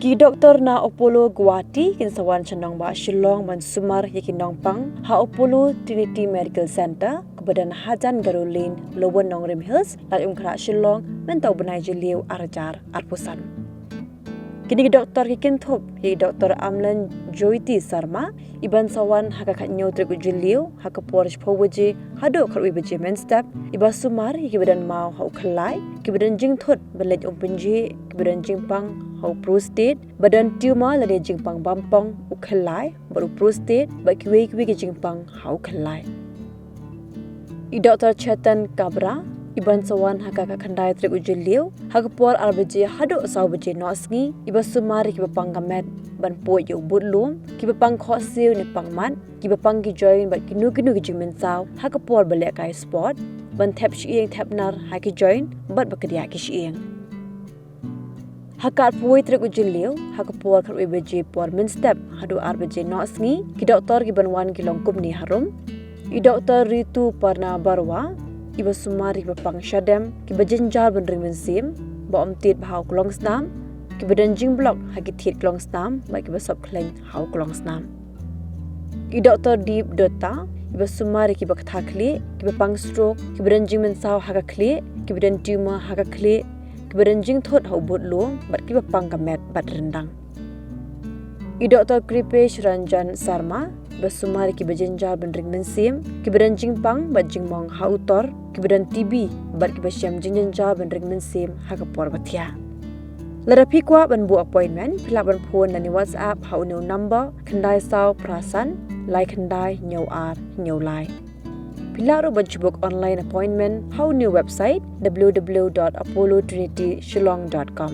Ki Doktor na Apollo Guwahati kin sawan Nongbah Shillong man sumar yakin nongpang ha Apollo Trinity Medical Center kebadan Hajan Garulin Lowen Nongrim Hills lat umkra Shillong mentau benai jeliu arjar arpusan. Kini Doktor kikin thop hi Doktor Amlan Joyti Sarma iban sawan hakakat nyotrik ujeliu hakapor jpowaji hado kharwi beje men step iba sumar hi kebadan mau hau khalai kebadan jing thot belej umpenji kebadan jing pang hau prostate badan tumor lade jing pang bampong ukhalai baru prostate ba kiwi ke jing pang hau khalai. I Doktor Chetan Kabra iban sawan hakaka khandai trik ujeliu hakapor arbeje hado saw beje nosngi iba sumari ki bapang gamet ban po yo butlum ki bapang khosil ni pangmat ki bapang ki join bat kinu ki jimin saw hakapor balek kai sport ban thep shieng thep nar ha ki join bat bakdia ki shieng hakat pui trik ujeliu hakapor kharwi beje por min step hado arbeje nosngi ki Doktor ki ban wan ki longkum ni harum I Doktor Ritu Parna Barwa iba sumari bapang syadem ki bajenjar benring mensim ba omtit bahau klong snam ki badanjing blok hagi thit klong snam ba ki basop kleng hau klong snam. I Doktor Deep Dota iba sumari ki bakatha kli ki bapang stroke ki badanjing mensaw haga kli ki badan tumor haga kli ki badanjing thot hau bot luang bat ki bapang kamet bat rendang. I Doktor Kripesh Ranjan Sarma basumari ki bajenjar benring mensim ki badan jingpang bat jingmong hautor ki badan TB bat ki basyam jinjenjar benring mensim hakapor batia. Larapi kwa ban bu appointment philap ban phone nani WhatsApp hau new number khandai saw prasan lai khandai nyau ar nyau lai. Pilaro ban book online appointment hau new website www.apollotrinity.shillong.com.